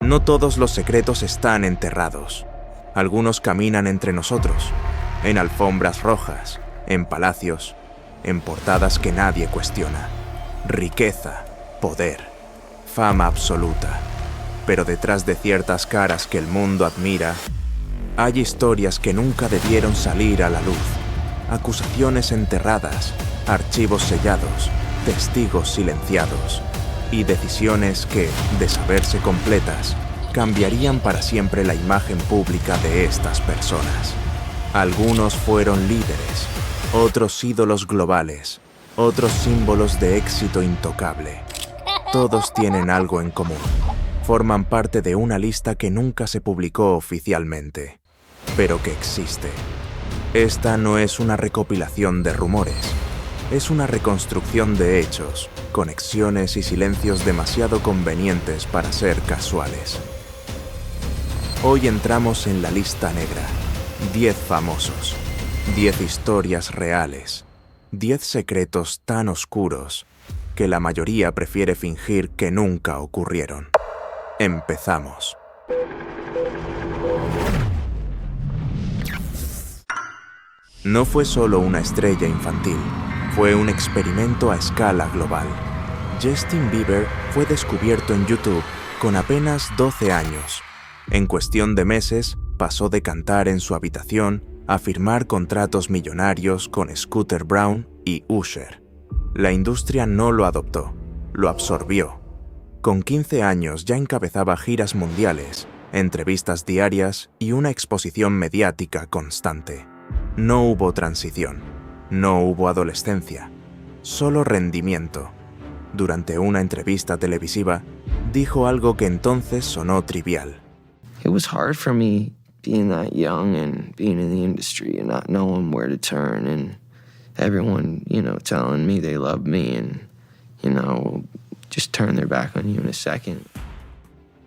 No todos los secretos están enterrados. Algunos caminan entre nosotros, en alfombras rojas, en palacios, en portadas que nadie cuestiona. Riqueza, poder, fama absoluta. Pero detrás de ciertas caras que el mundo admira, hay historias que nunca debieron salir a la luz. Acusaciones enterradas, archivos sellados, testigos silenciados y decisiones que, de saberse completas, cambiarían para siempre la imagen pública de estas personas. Algunos fueron líderes, otros ídolos globales, otros símbolos de éxito intocable. Todos tienen algo en común. Forman parte de una lista que nunca se publicó oficialmente, pero que existe. Esta no es una recopilación de rumores. Es una reconstrucción de hechos, conexiones y silencios demasiado convenientes para ser casuales. Hoy entramos en la lista negra. 10 famosos, 10 historias reales, 10 secretos tan oscuros que la mayoría prefiere fingir que nunca ocurrieron. Empezamos. No fue solo una estrella infantil, fue un experimento a escala global. Justin Bieber fue descubierto en YouTube con apenas 12 años. En cuestión de meses, pasó de cantar en su habitación a firmar contratos millonarios con Scooter Braun y Usher. La industria no lo adoptó, lo absorbió. Con 15 años ya encabezaba giras mundiales, entrevistas diarias y una exposición mediática constante. No hubo transición, no hubo adolescencia, solo rendimiento. Durante una entrevista televisiva, dijo algo que entonces sonó trivial. It was hard for me being that young and being in the industry and not knowing where to turn and everyone, telling me they love me and, just turn their back on you in a second.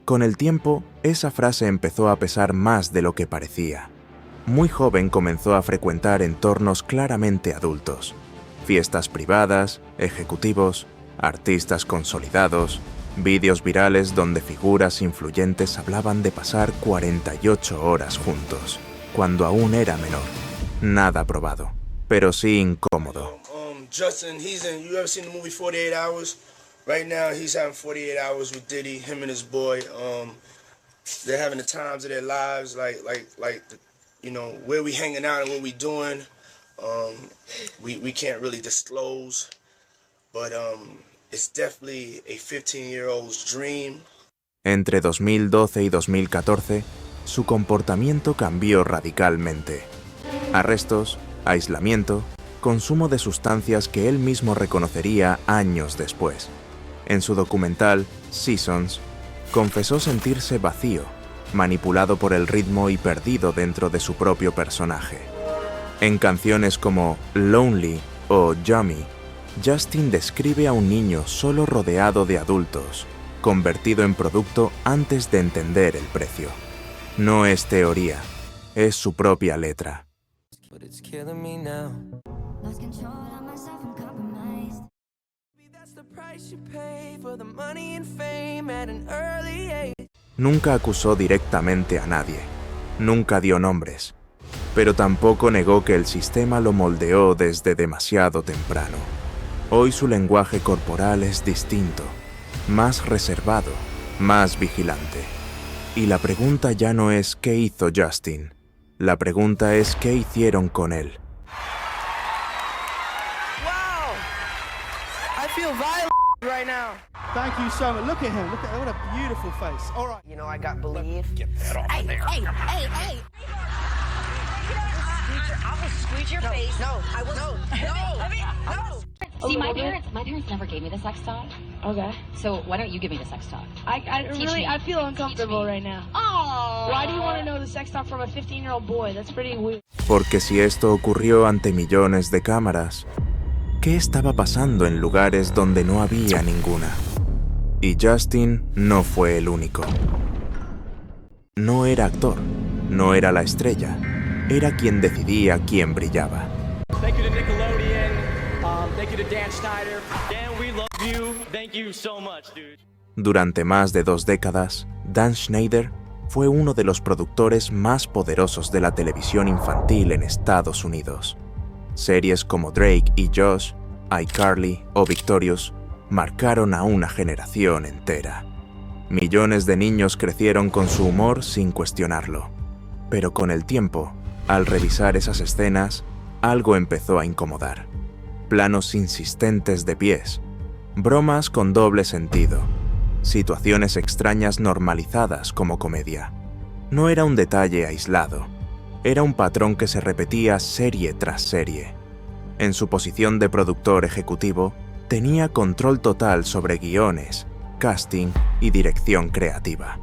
Con el tiempo, esa frase empezó a pesar más de lo que parecía. Muy joven comenzó a frecuentar entornos claramente adultos. Fiestas privadas, ejecutivos, artistas consolidados, vídeos virales donde figuras influyentes hablaban de pasar 48 horas juntos, cuando aún era menor. Nada probado, pero sí incómodo. Justin, you ever seen the movie 48 Hours? Right now, he's having 48 hours with Diddy, him and his boy. They're having the times of their lives, where we hanging out and what we doing. We can't really disclose, but it's definitely a 15-year-old's dream. Entre 2012 y 2014, su comportamiento cambió radicalmente. Arrestos, aislamiento, consumo de sustancias que él mismo reconocería años después. En su documental, Seasons, confesó sentirse vacío, manipulado por el ritmo y perdido dentro de su propio personaje. En canciones como Lonely o Yummy, Justin describe a un niño solo rodeado de adultos, convertido en producto antes de entender el precio. No es teoría, es su propia letra. Nunca acusó directamente a nadie, nunca dio nombres, pero tampoco negó que el sistema lo moldeó desde demasiado temprano. Hoy su lenguaje corporal es distinto, más reservado, más vigilante. Y la pregunta ya no es ¿qué hizo Justin? La pregunta es ¿qué hicieron con él? Wow! I feel violent right now. Thank you so much. Look at him. What a beautiful face. All right. I got Believe. Get that off there. Hey! I will squeeze your face. No. See, my parents never gave me the sex talk. Okay. So why don't you give me the sex talk? I feel uncomfortable right now. Oh. Why do you want to know the sex talk from a 15-year-old boy? That's pretty weird. Porque si esto ocurrió ante millones de cámaras, ¿qué estaba pasando en lugares donde no había ninguna? Y Justin no fue el único. No era actor, no era la estrella, era quien decidía quién brillaba. Thank you to Nickelodeon. Thank you to Dan Schneider. Dan, we love you. Thank you so much, dude. Durante más de 2 décadas, Dan Schneider fue uno de los productores más poderosos de la televisión infantil en Estados Unidos. Series como Drake y Josh, iCarly o Victorious marcaron a una generación entera. Millones de niños crecieron con su humor sin cuestionarlo. Pero con el tiempo, al revisar esas escenas, algo empezó a incomodar. Planos insistentes de pies, bromas con doble sentido, situaciones extrañas normalizadas como comedia. No era un detalle aislado, era un patrón que se repetía serie tras serie. En su posición de productor ejecutivo, tenía control total sobre guiones, casting y dirección creativa.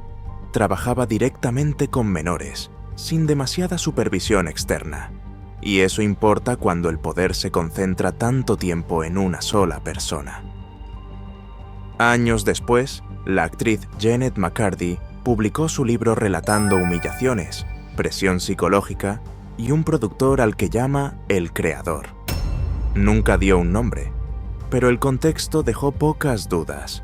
Trabajaba directamente con menores, sin demasiada supervisión externa. Y eso importa cuando el poder se concentra tanto tiempo en una sola persona. Años después, la actriz Janet McCarthy publicó su libro relatando humillaciones, presión psicológica y un productor al que llama el creador. Nunca dio un nombre, pero el contexto dejó pocas dudas.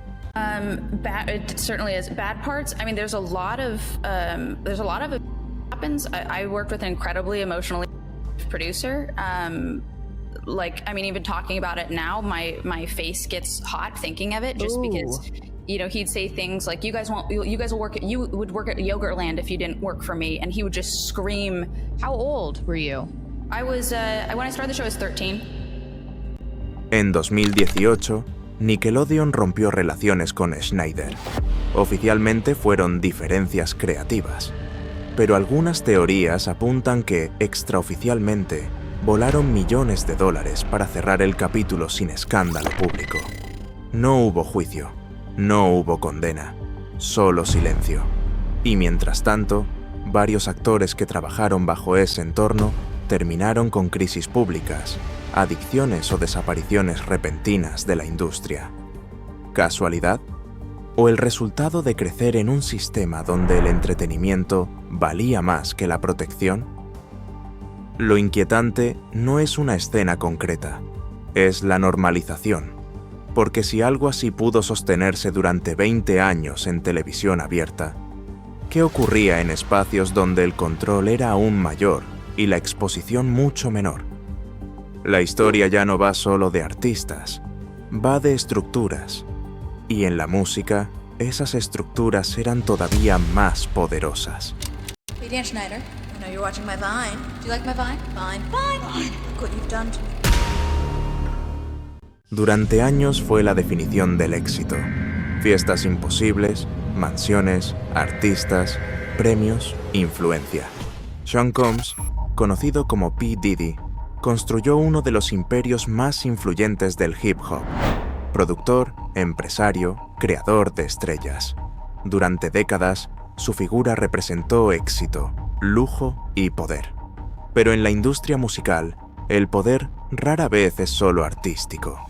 It certainly is. Bad parts. I mean, there's a lot of it happens. I worked with an incredibly emotionally producer. Even talking about it now, my face gets hot thinking of it, just because, he'd say things like, you guys would work at Yogurtland if you didn't work for me, and he would just scream. How old were you? I was when I started the show, I was 13. En 2018, Nickelodeon rompió relaciones con Schneider. Oficialmente fueron diferencias creativas, pero algunas teorías apuntan que, extraoficialmente, volaron millones de dólares para cerrar el capítulo sin escándalo público. No hubo juicio, no hubo condena, solo silencio. Y mientras tanto, varios actores que trabajaron bajo ese entorno terminaron con crisis públicas, adicciones o desapariciones repentinas de la industria. ¿Casualidad? ¿O el resultado de crecer en un sistema donde el entretenimiento valía más que la protección? Lo inquietante no es una escena concreta, es la normalización, porque si algo así pudo sostenerse durante 20 años en televisión abierta, ¿qué ocurría en espacios donde el control era aún mayor y la exposición mucho menor? La historia ya no va solo de artistas, va de estructuras, y en la música, esas estructuras eran todavía más poderosas. Hey, Dan Schneider, I know you're watching my Vine. Do you like my Vine? Vine. Look what you've done to me. Durante años fue la definición del éxito. Fiestas imposibles, mansiones, artistas, premios, influencia. Sean Combs, conocido como P. Diddy, construyó uno de los imperios más influyentes del hip hop. Productor, empresario, creador de estrellas. Durante décadas, su figura representó éxito, lujo y poder. Pero en la industria musical, el poder rara vez es solo artístico.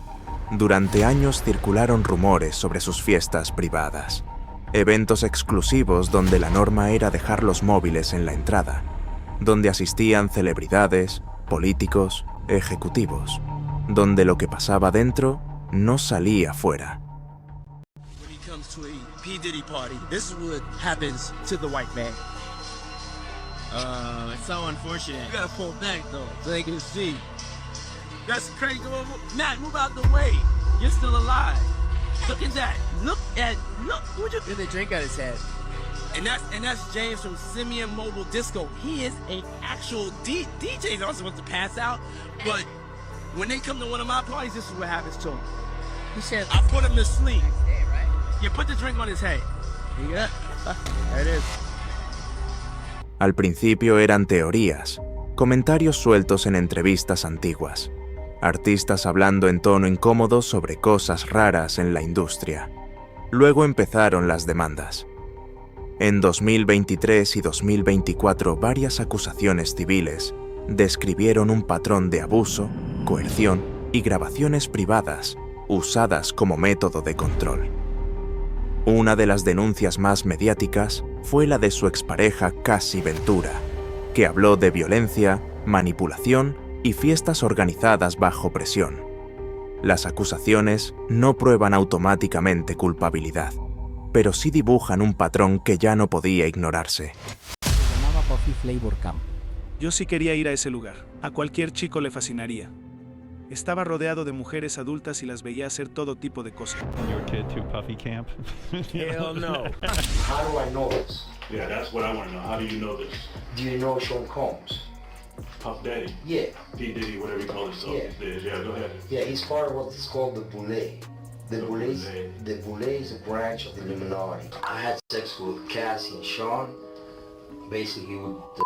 Durante años circularon rumores sobre sus fiestas privadas, eventos exclusivos donde la norma era dejar los móviles en la entrada, donde asistían celebridades, políticos, ejecutivos, donde lo que pasaba dentro no salía fuera. When he comes to a P. Diddy party, this is what happens to the white man. It's so unfortunate. You gotta pull back though, so they can see. That's crazy. Matt, move out the way. You're still alive. Look at that. Look. Look at the drink on his head. And that's James from Simeon Mobile Disco. He is an actual DJ. They're supposed to pass out, but when they come to one of my parties, this is what happens to him. He said, I put him to sleep. You put the drink on his head. Yeah, there it is. Al principio eran teorías, comentarios sueltos en entrevistas antiguas, artistas hablando en tono incómodo sobre cosas raras en la industria. Luego empezaron las demandas. En 2023 y 2024, varias acusaciones civiles describieron un patrón de abuso, coerción y grabaciones privadas usadas como método de control. Una de las denuncias más mediáticas fue la de su expareja Cassie Ventura, que habló de violencia, manipulación y fiestas organizadas bajo presión. Las acusaciones no prueban automáticamente culpabilidad, pero sí dibujan un patrón que ya no podía ignorarse. Se llamaba Puffy Flavor Camp. Yo sí quería ir a ese lugar. A cualquier chico le fascinaría. Estaba rodeado de mujeres adultas y las veía hacer todo tipo de cosas. Your kid to Puffy Camp? Hell no. How do I know this? Yeah, that's what I want to know. How do you know this? Do you know Sean Combs? Puff Daddy? Yeah. P. Diddy, whatever you call himself these days. Yeah, go ahead. Yeah, he's part of what's called the Boule. The Boule is a branch of the Illuminati. I had sex with Cassie and Sean. Basically, with the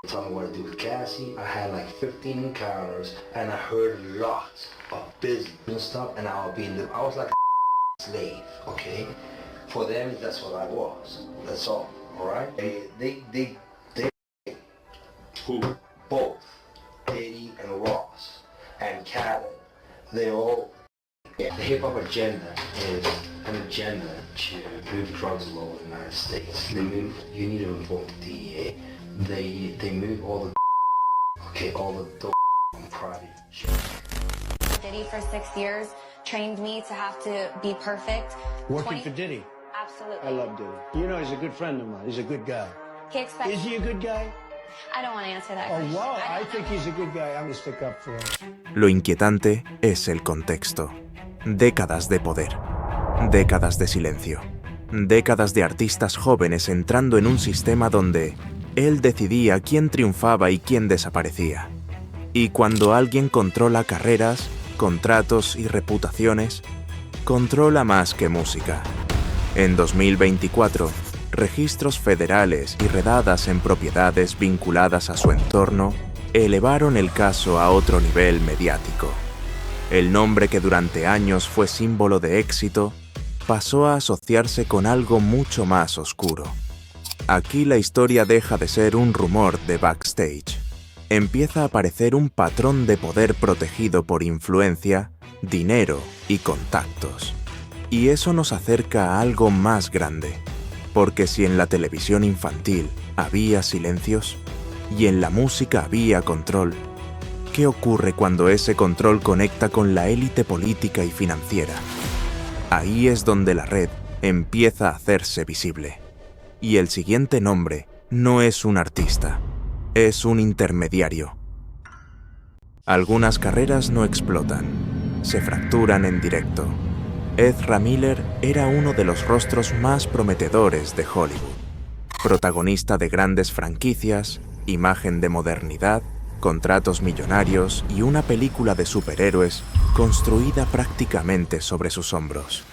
tell me what to do with Cassie. I had like 15 encounters, and I heard lots of business and stuff, and I was like a slave, okay? For them, that's what I was. That's all right? They Who? Both. Diddy and Ross and Khaled. They all... Yeah, the hip-hop agenda is an agenda to move drugs all over the United States. They move, you need to involve the DEA. They move all the all the dope on private shit. Diddy for 6 years trained me to have to be perfect. Working for Diddy? Absolutely. I love Diddy. You know, he's a good friend of mine. He's a good guy. Is he a good guy? I don't want to answer that question. Oh, wow. I think he's a good guy. I'm going to stick up for him. Lo inquietante es el contexto. Décadas de poder. Décadas de silencio. Décadas de artistas jóvenes entrando en un sistema donde él decidía quién triunfaba y quién desaparecía. Y cuando alguien controla carreras, contratos y reputaciones, controla más que música. En 2024, registros federales y redadas en propiedades vinculadas a su entorno elevaron el caso a otro nivel mediático. El nombre que durante años fue símbolo de éxito pasó a asociarse con algo mucho más oscuro. Aquí la historia deja de ser un rumor de backstage. Empieza a aparecer un patrón de poder protegido por influencia, dinero y contactos. Y eso nos acerca a algo más grande, porque si en la televisión infantil había silencios y en la música había control, ¿qué ocurre cuando ese control conecta con la élite política y financiera? Ahí es donde la red empieza a hacerse visible. Y el siguiente nombre no es un artista, es un intermediario. Algunas carreras no explotan, se fracturan en directo. Ezra Miller era uno de los rostros más prometedores de Hollywood. Protagonista de grandes franquicias, imagen de modernidad, contratos millonarios y una película de superhéroes construida prácticamente sobre sus hombros.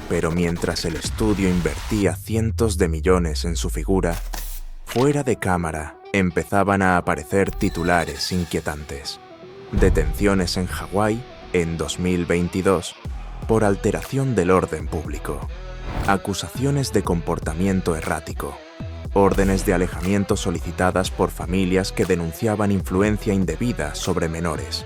Pero mientras el estudio invertía cientos de millones en su figura, fuera de cámara empezaban a aparecer titulares inquietantes. Detenciones en Hawái en 2022 por alteración del orden público. Acusaciones de comportamiento errático. Órdenes de alejamiento solicitadas por familias que denunciaban influencia indebida sobre menores.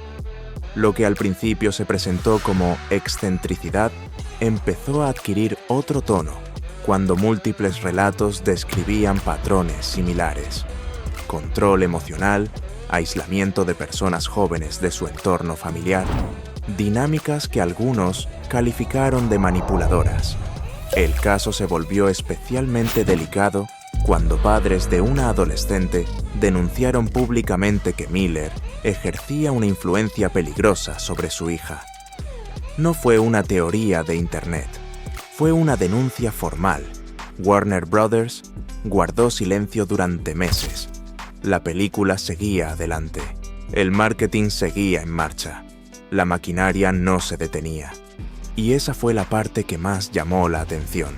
Lo que al principio se presentó como excentricidad empezó a adquirir otro tono cuando múltiples relatos describían patrones similares. Control emocional, aislamiento de personas jóvenes de su entorno familiar, dinámicas que algunos calificaron de manipuladoras. El caso se volvió especialmente delicado cuando padres de una adolescente denunciaron públicamente que Miller ejercía una influencia peligrosa sobre su hija. No fue una teoría de Internet, fue una denuncia formal. Warner Brothers guardó silencio durante meses. La película seguía adelante. El marketing seguía en marcha. La maquinaria no se detenía. Y esa fue la parte que más llamó la atención.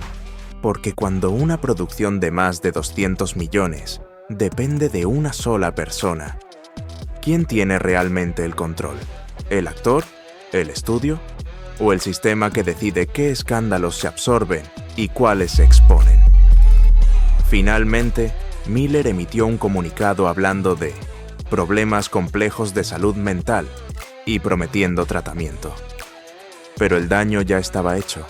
Porque cuando una producción de más de 200 millones depende de una sola persona, ¿quién tiene realmente el control? ¿El actor? ¿El estudio? ¿O el sistema que decide qué escándalos se absorben y cuáles se exponen? Finalmente, Miller emitió un comunicado hablando de problemas complejos de salud mental y prometiendo tratamiento. Pero el daño ya estaba hecho,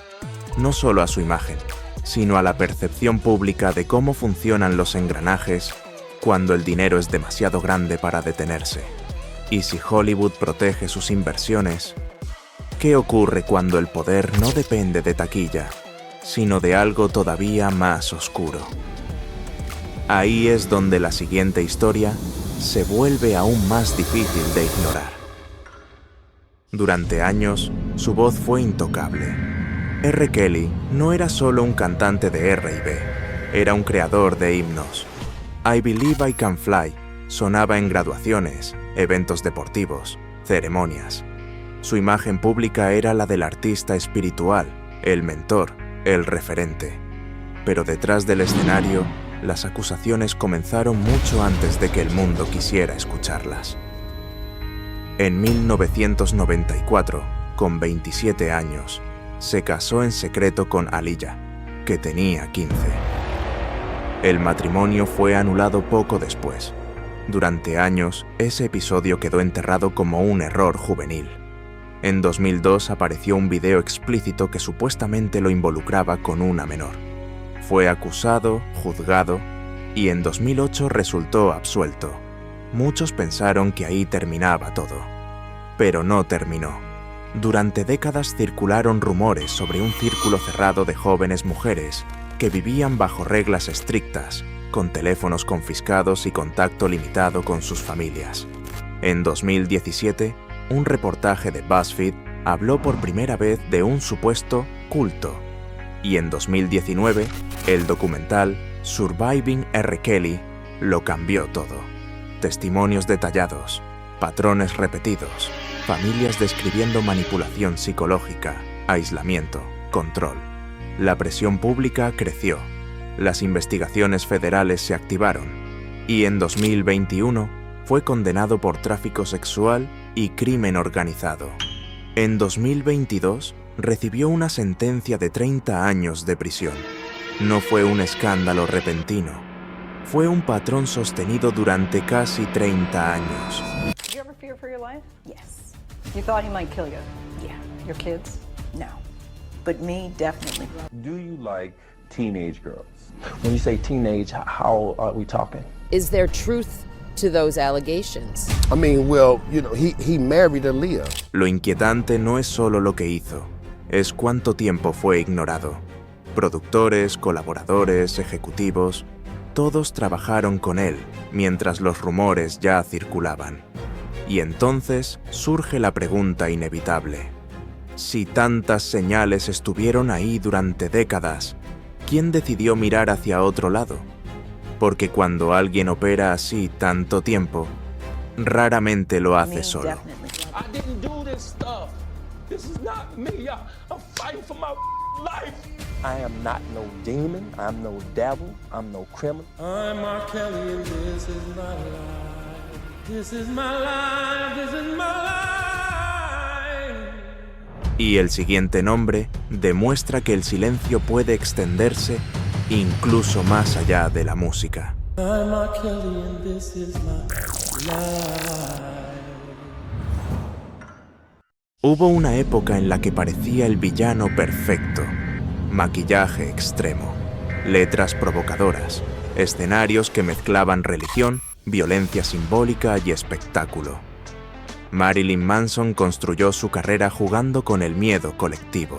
no solo a su imagen, sino a la percepción pública de cómo funcionan los engranajes cuando el dinero es demasiado grande para detenerse. Y si Hollywood protege sus inversiones, ¿qué ocurre cuando el poder no depende de taquilla, sino de algo todavía más oscuro. Ahí es donde la siguiente historia se vuelve aún más difícil de ignorar. Durante años, su voz fue intocable. R. Kelly no era solo un cantante de R&B, era un creador de himnos. I Believe I Can Fly sonaba en graduaciones, eventos deportivos, ceremonias. Su imagen pública era la del artista espiritual, el mentor, el referente. Pero detrás del escenario, las acusaciones comenzaron mucho antes de que el mundo quisiera escucharlas. En 1994, con 27 años, se casó en secreto con Aaliyah, que tenía 15. El matrimonio fue anulado poco después. Durante años, ese episodio quedó enterrado como un error juvenil. En 2002 apareció un video explícito que supuestamente lo involucraba con una menor. Fue acusado, juzgado, y en 2008 resultó absuelto. Muchos pensaron que ahí terminaba todo. Pero no terminó. Durante décadas circularon rumores sobre un círculo cerrado de jóvenes mujeres que vivían bajo reglas estrictas, con teléfonos confiscados y contacto limitado con sus familias. En 2017, un reportaje de BuzzFeed habló por primera vez de un supuesto culto. Y en 2019, el documental Surviving R. Kelly lo cambió todo. Testimonios detallados, patrones repetidos, familias describiendo manipulación psicológica, aislamiento, control. La presión pública creció, las investigaciones federales se activaron y en 2021 fue condenado por tráfico sexual y crimen organizado. En 2022 recibió una sentencia de 30 años de prisión. No fue un escándalo repentino, fue un patrón sostenido durante casi 30 años. Did you ever fear for your life? Yes. You thought he might kill you? Yeah. Your kids? No. But me, definitely. Do you like teenage girls? When you say teenage, how are we talking? Is there truth to those allegations? I mean, well, you know, he married Aaliyah. Lo inquietante no es solo lo que hizo, es cuánto tiempo fue ignorado. Productores, colaboradores, ejecutivos, todos trabajaron con él mientras los rumores ya circulaban. Y entonces surge la pregunta inevitable. Si tantas señales estuvieron ahí durante décadas, ¿quién decidió mirar hacia otro lado? Porque cuando alguien opera así tanto tiempo, raramente lo hace solo. I didn't do this stuff. This is not me. I'm fighting for my life. I am not no demon. I'm no devil. I'm no criminal. I'm R. Kelly and this is my life. This is my life. This is my life. Y el siguiente nombre demuestra que el silencio puede extenderse incluso más allá de la música. I'm R. Kelly and this is my life. Hubo una época en la que parecía el villano perfecto. Maquillaje extremo, letras provocadoras, escenarios que mezclaban religión, violencia simbólica y espectáculo. Marilyn Manson construyó su carrera jugando con el miedo colectivo.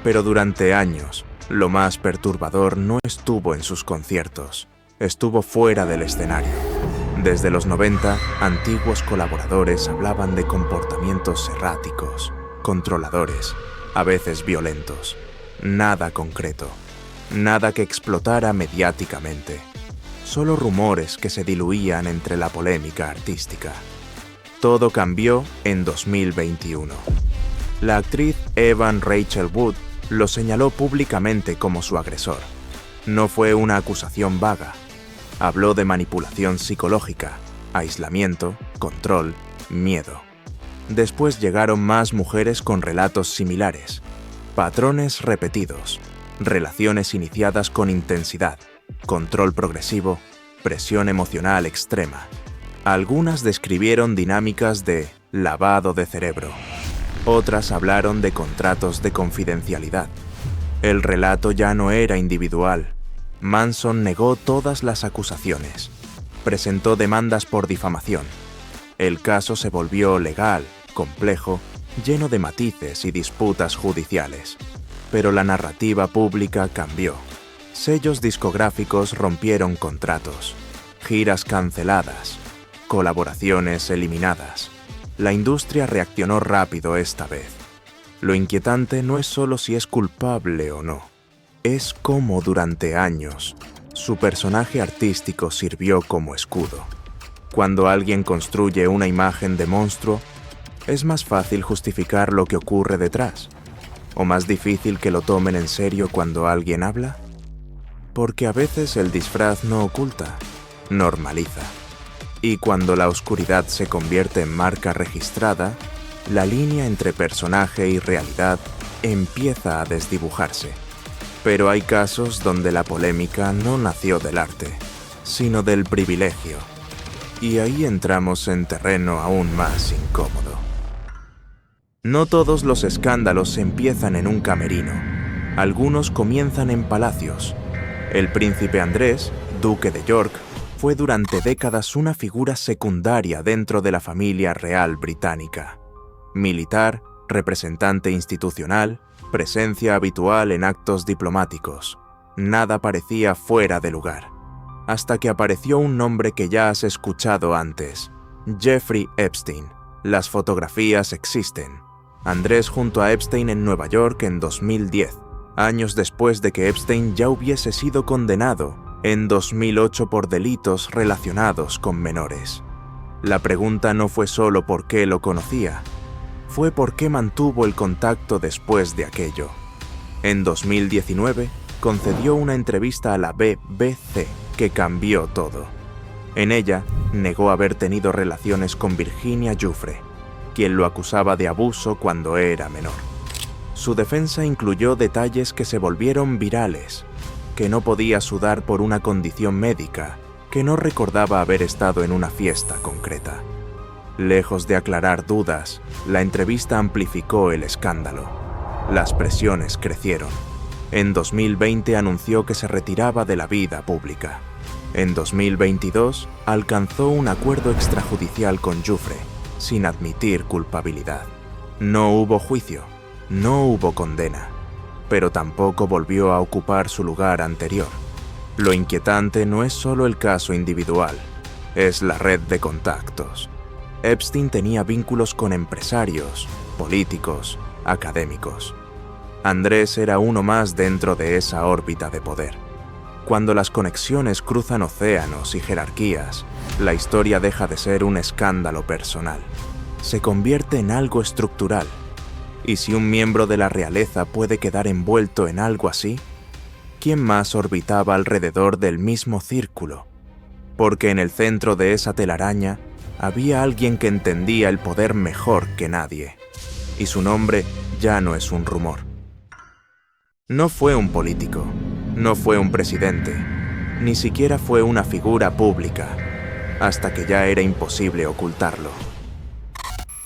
Pero durante años, lo más perturbador no estuvo en sus conciertos, estuvo fuera del escenario. Desde los 90, antiguos colaboradores hablaban de comportamientos erráticos, controladores, a veces violentos. Nada concreto, nada que explotara mediáticamente. Solo rumores que se diluían entre la polémica artística. Todo cambió en 2021. La actriz Evan Rachel Wood lo señaló públicamente como su agresor. No fue una acusación vaga. Habló de manipulación psicológica, aislamiento, control, miedo. Después llegaron más mujeres con relatos similares. Patrones repetidos, relaciones iniciadas con intensidad, control progresivo, presión emocional extrema. Algunas describieron dinámicas de lavado de cerebro. Otras hablaron de contratos de confidencialidad. El relato ya no era individual. Manson negó todas las acusaciones. Presentó demandas por difamación. El caso se volvió legal, complejo, lleno de matices y disputas judiciales. Pero la narrativa pública cambió. Sellos discográficos rompieron contratos, giras canceladas, colaboraciones eliminadas. La industria reaccionó rápido esta vez. Lo inquietante no es solo si es culpable o no, es cómo durante años su personaje artístico sirvió como escudo. Cuando alguien construye una imagen de monstruo, es más fácil justificar lo que ocurre detrás, o más difícil que lo tomen en serio cuando alguien habla, porque a veces el disfraz no oculta, normaliza. Y cuando la oscuridad se convierte en marca registrada, la línea entre personaje y realidad empieza a desdibujarse. Pero hay casos donde la polémica no nació del arte, sino del privilegio. Y ahí entramos en terreno aún más incómodo. No todos los escándalos empiezan en un camerino. Algunos comienzan en palacios. El príncipe Andrés, duque de York, fue durante décadas una figura secundaria dentro de la familia real británica. Militar, representante institucional, presencia habitual en actos diplomáticos. Nada parecía fuera de lugar. Hasta que apareció un nombre que ya has escuchado antes: Jeffrey Epstein. Las fotografías existen. Andrés junto a Epstein en Nueva York en 2010, años después de que Epstein ya hubiese sido condenado en 2008 por delitos relacionados con menores. La pregunta no fue solo por qué lo conocía, fue por qué mantuvo el contacto después de aquello. En 2019, concedió una entrevista a la BBC que cambió todo. En ella, negó haber tenido relaciones con Virginia Giuffre, quien lo acusaba de abuso cuando era menor. Su defensa incluyó detalles que se volvieron virales, que no podía sudar por una condición médica, que no recordaba haber estado en una fiesta concreta. Lejos de aclarar dudas, la entrevista amplificó el escándalo. Las presiones crecieron. En 2020 anunció que se retiraba de la vida pública. En 2022 alcanzó un acuerdo extrajudicial con Giuffre, sin admitir culpabilidad. No hubo juicio, no hubo condena, pero tampoco volvió a ocupar su lugar anterior. Lo inquietante no es solo el caso individual, es la red de contactos. Epstein tenía vínculos con empresarios, políticos, académicos. Andrés era uno más dentro de esa órbita de poder. Cuando las conexiones cruzan océanos y jerarquías, la historia deja de ser un escándalo personal. Se convierte en algo estructural. Y si un miembro de la realeza puede quedar envuelto en algo así, ¿quién más orbitaba alrededor del mismo círculo? Porque en el centro de esa telaraña había alguien que entendía el poder mejor que nadie. Y su nombre ya no es un rumor. No fue un político, no fue un presidente, ni siquiera fue una figura pública, hasta que ya era imposible ocultarlo.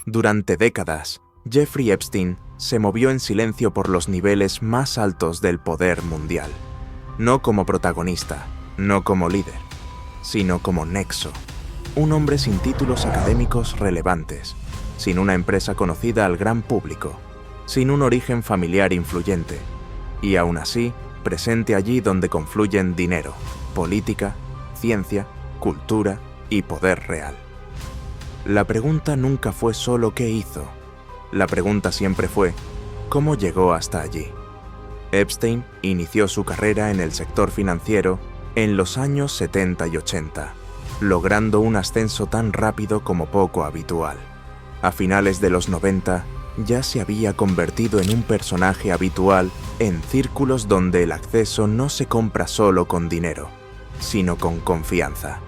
Durante décadas, Jeffrey Epstein se movió en silencio por los niveles más altos del poder mundial. No como protagonista, no como líder, sino como nexo. Un hombre sin títulos académicos relevantes, sin una empresa conocida al gran público, sin un origen familiar influyente, y aún así presente allí donde confluyen dinero, política, ciencia, cultura y poder real. La pregunta nunca fue solo qué hizo. La pregunta siempre fue cómo llegó hasta allí. Epstein inició su carrera en el sector financiero en los años 70 y 80, logrando un ascenso tan rápido como poco habitual. A finales de los 90, ya se había convertido en un personaje habitual en círculos donde el acceso no se compra solo con dinero, sino con confianza,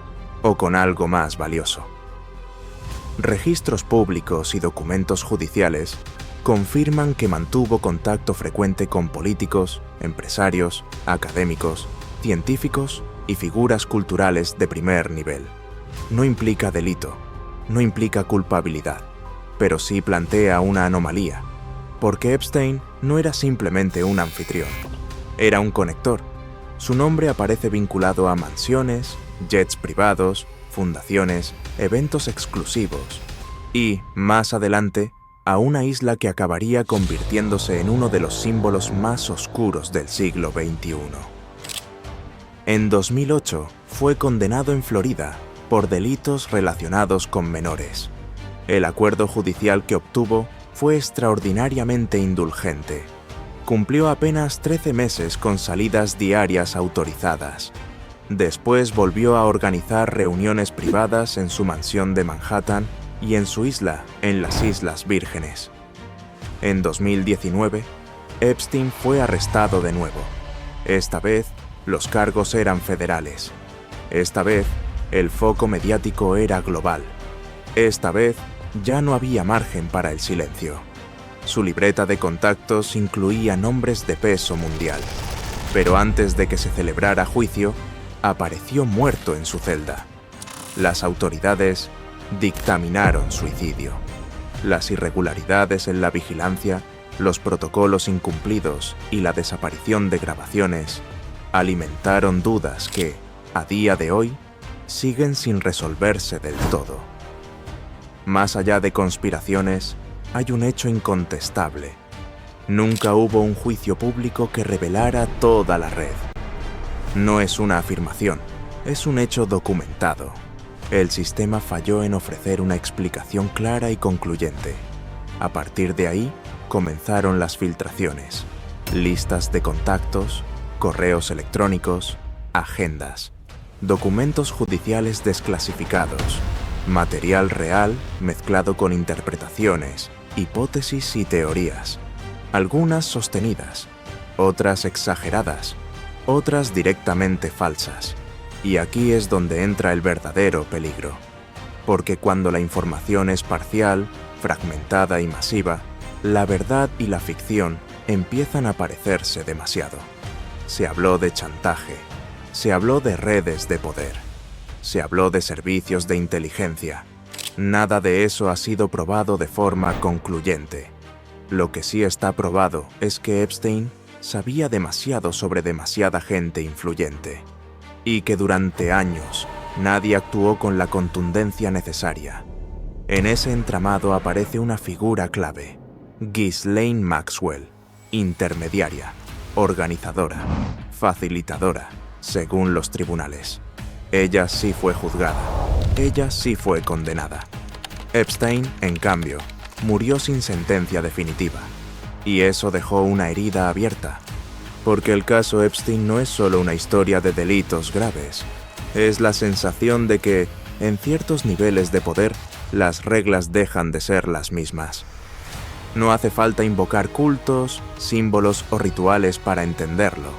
o con algo más valioso. Registros públicos y documentos judiciales confirman que mantuvo contacto frecuente con políticos, empresarios, académicos, científicos y figuras culturales de primer nivel. No implica delito, no implica culpabilidad, pero sí plantea una anomalía, porque Epstein no era simplemente un anfitrión, era un conector. Su nombre aparece vinculado a mansiones, jets privados, fundaciones, eventos exclusivos y, más adelante, a una isla que acabaría convirtiéndose en uno de los símbolos más oscuros del siglo XXI. En 2008 fue condenado en Florida por delitos relacionados con menores. El acuerdo judicial que obtuvo fue extraordinariamente indulgente. Cumplió apenas 13 meses con salidas diarias autorizadas. Después volvió a organizar reuniones privadas en su mansión de Manhattan y en su isla, en las Islas Vírgenes. En 2019, Epstein fue arrestado de nuevo. Esta vez, los cargos eran federales. Esta vez, el foco mediático era global. Esta vez, ya no había margen para el silencio. Su libreta de contactos incluía nombres de peso mundial. Pero antes de que se celebrara juicio, apareció muerto en su celda. Las autoridades dictaminaron suicidio. Las irregularidades en la vigilancia, los protocolos incumplidos y la desaparición de grabaciones alimentaron dudas que, a día de hoy, siguen sin resolverse del todo. Más allá de conspiraciones, hay un hecho incontestable. Nunca hubo un juicio público que revelara toda la red. No es una afirmación, es un hecho documentado. El sistema falló en ofrecer una explicación clara y concluyente. A partir de ahí, comenzaron las filtraciones. Listas de contactos, correos electrónicos, agendas, documentos judiciales desclasificados, material real mezclado con interpretaciones, hipótesis y teorías. Algunas sostenidas, otras exageradas, otras directamente falsas. Y aquí es donde entra el verdadero peligro. Porque cuando la información es parcial, fragmentada y masiva, la verdad y la ficción empiezan a parecerse demasiado. Se habló de chantaje, se habló de redes de poder, se habló de servicios de inteligencia. Nada de eso ha sido probado de forma concluyente. Lo que sí está probado es que Epstein sabía demasiado sobre demasiada gente influyente, y que durante años nadie actuó con la contundencia necesaria. En ese entramado aparece una figura clave, Ghislaine Maxwell, intermediaria, organizadora, facilitadora, según los tribunales. Ella sí fue juzgada, ella sí fue condenada. Epstein, en cambio, murió sin sentencia definitiva, y eso dejó una herida abierta. Porque el caso Epstein no es solo una historia de delitos graves, es la sensación de que, en ciertos niveles de poder, las reglas dejan de ser las mismas. No hace falta invocar cultos, símbolos o rituales para entenderlo.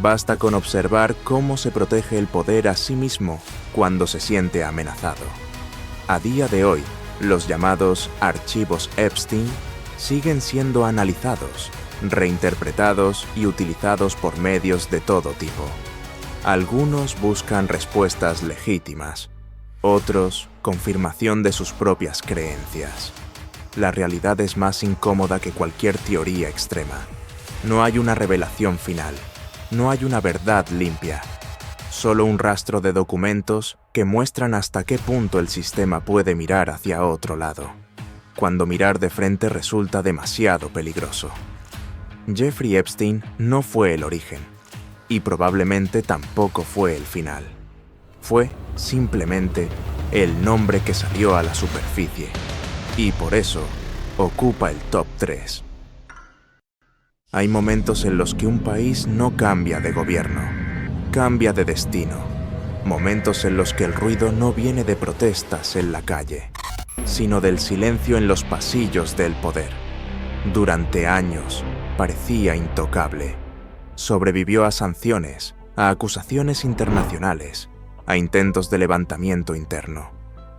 Basta con observar cómo se protege el poder a sí mismo cuando se siente amenazado. A día de hoy, los llamados archivos Epstein siguen siendo analizados, reinterpretados y utilizados por medios de todo tipo. Algunos buscan respuestas legítimas, otros confirmación de sus propias creencias. La realidad es más incómoda que cualquier teoría extrema. No hay una revelación final, no hay una verdad limpia, solo un rastro de documentos que muestran hasta qué punto el sistema puede mirar hacia otro lado, cuando mirar de frente resulta demasiado peligroso. Jeffrey Epstein no fue el origen, y probablemente tampoco fue el final. Fue, simplemente, el nombre que salió a la superficie, y por eso ocupa el top 3. Hay momentos en los que un país no cambia de gobierno, cambia de destino. Momentos en los que el ruido no viene de protestas en la calle, sino del silencio en los pasillos del poder. Durante años, parecía intocable. Sobrevivió a sanciones, a acusaciones internacionales, a intentos de levantamiento interno.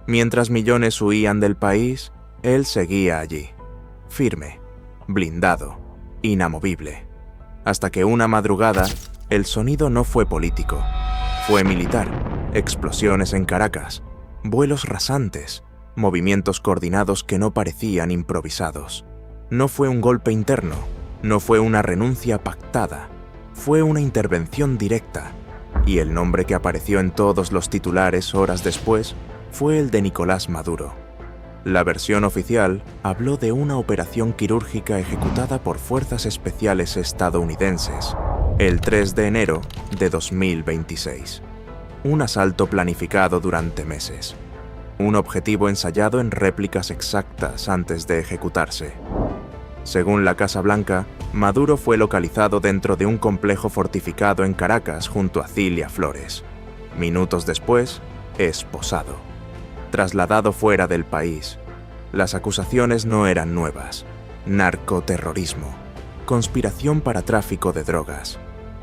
Mientras millones huían del país, él seguía allí, firme, blindado, inamovible. Hasta que una madrugada, el sonido no fue político, fue militar. Explosiones en Caracas, vuelos rasantes, movimientos coordinados que no parecían improvisados. No fue un golpe interno, no fue una renuncia pactada, fue una intervención directa, y el nombre que apareció en todos los titulares horas después fue el de Nicolás Maduro. La versión oficial habló de una operación quirúrgica ejecutada por fuerzas especiales estadounidenses el 3 de enero de 2026. Un asalto planificado durante meses. Un objetivo ensayado en réplicas exactas antes de ejecutarse. Según la Casa Blanca, Maduro fue localizado dentro de un complejo fortificado en Caracas junto a Cilia Flores. Minutos después, esposado. Trasladado fuera del país. Las acusaciones no eran nuevas. Narcoterrorismo. Conspiración para tráfico de drogas.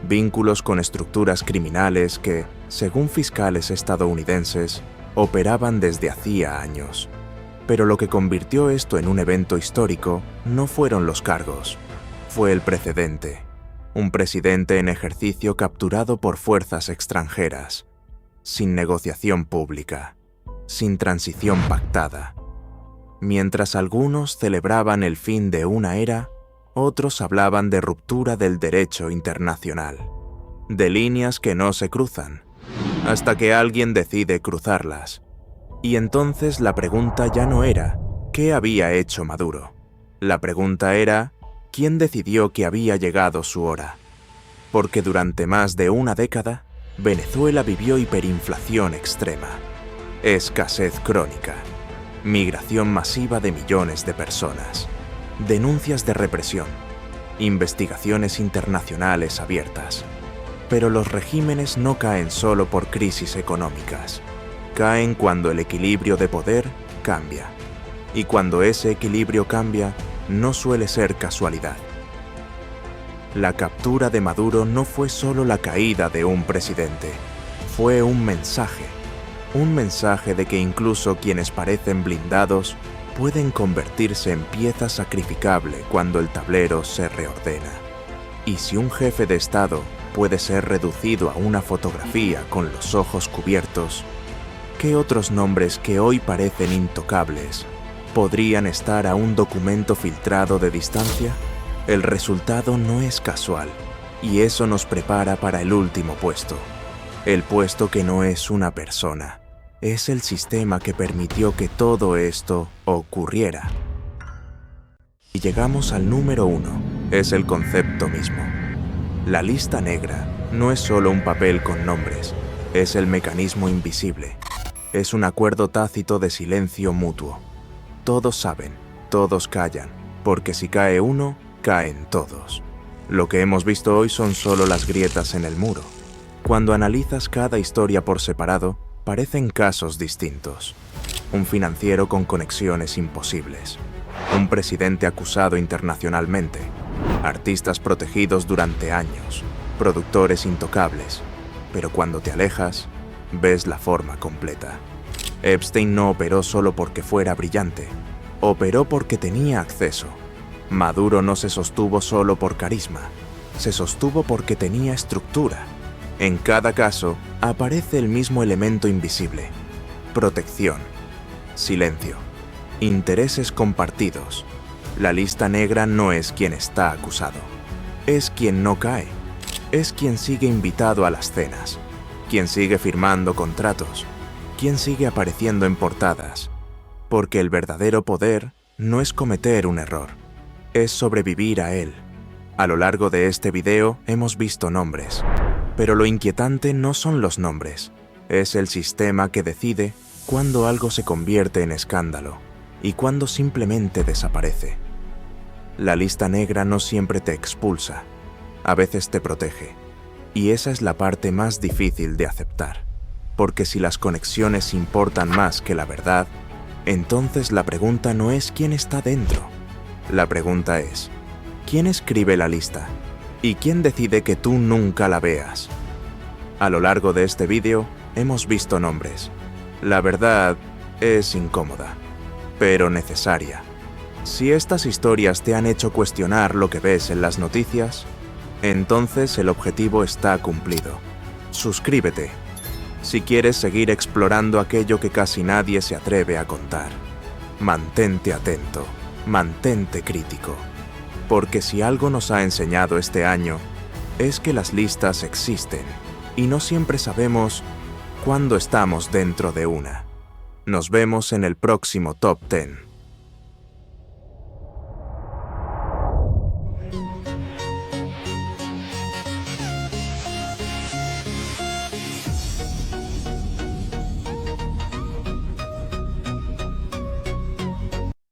Vínculos con estructuras criminales que, según fiscales estadounidenses, operaban desde hacía años. Pero lo que convirtió esto en un evento histórico no fueron los cargos, fue el precedente. Un presidente en ejercicio capturado por fuerzas extranjeras, sin negociación pública, sin transición pactada. Mientras algunos celebraban el fin de una era, otros hablaban de ruptura del derecho internacional, de líneas que no se cruzan, hasta que alguien decide cruzarlas. Y entonces la pregunta ya no era ¿qué había hecho Maduro? La pregunta era ¿quién decidió que había llegado su hora? Porque durante más de una década, Venezuela vivió hiperinflación extrema, escasez crónica, migración masiva de millones de personas, denuncias de represión, investigaciones internacionales abiertas. Pero los regímenes no caen solo por crisis económicas. Caen cuando el equilibrio de poder cambia. Y cuando ese equilibrio cambia, no suele ser casualidad. La captura de Maduro no fue solo la caída de un presidente, fue un mensaje de que incluso quienes parecen blindados pueden convertirse en pieza sacrificable cuando el tablero se reordena. Y si un jefe de Estado puede ser reducido a una fotografía con los ojos cubiertos, ¿qué otros nombres que hoy parecen intocables podrían estar a un documento filtrado de distancia? El resultado no es casual, y eso nos prepara para el último puesto. El puesto que no es una persona, es el sistema que permitió que todo esto ocurriera. Y llegamos al número 1, es el concepto mismo. La lista negra no es solo un papel con nombres, es el mecanismo invisible. Es un acuerdo tácito de silencio mutuo. Todos saben, todos callan, porque si cae uno, caen todos. Lo que hemos visto hoy son solo las grietas en el muro. Cuando analizas cada historia por separado, parecen casos distintos. Un financiero con conexiones imposibles. Un presidente acusado internacionalmente. Artistas protegidos durante años. Productores intocables. Pero cuando te alejas, ves la forma completa. Epstein no operó solo porque fuera brillante. Operó porque tenía acceso. Maduro no se sostuvo solo por carisma. Se sostuvo porque tenía estructura. En cada caso, aparece el mismo elemento invisible. Protección. Silencio. Intereses compartidos. La lista negra no es quien está acusado. Es quien no cae. Es quien sigue invitado a las cenas. Quien sigue firmando contratos. Quien sigue apareciendo en portadas. Porque el verdadero poder no es cometer un error. Es sobrevivir a él. A lo largo de este video hemos visto nombres. Pero lo inquietante no son los nombres. Es el sistema que decide cuándo algo se convierte en escándalo y cuándo simplemente desaparece. La lista negra no siempre te expulsa. A veces te protege. Y esa es la parte más difícil de aceptar. Porque si las conexiones importan más que la verdad, entonces la pregunta no es quién está dentro. La pregunta es, ¿quién escribe la lista? ¿Y quién decide que tú nunca la veas? A lo largo de este vídeo hemos visto nombres. La verdad es incómoda, pero necesaria. Si estas historias te han hecho cuestionar lo que ves en las noticias, entonces el objetivo está cumplido. Suscríbete si quieres seguir explorando aquello que casi nadie se atreve a contar. Mantente atento, mantente crítico. Porque si algo nos ha enseñado este año, es que las listas existen y no siempre sabemos cuándo estamos dentro de una. Nos vemos en el próximo Top 10.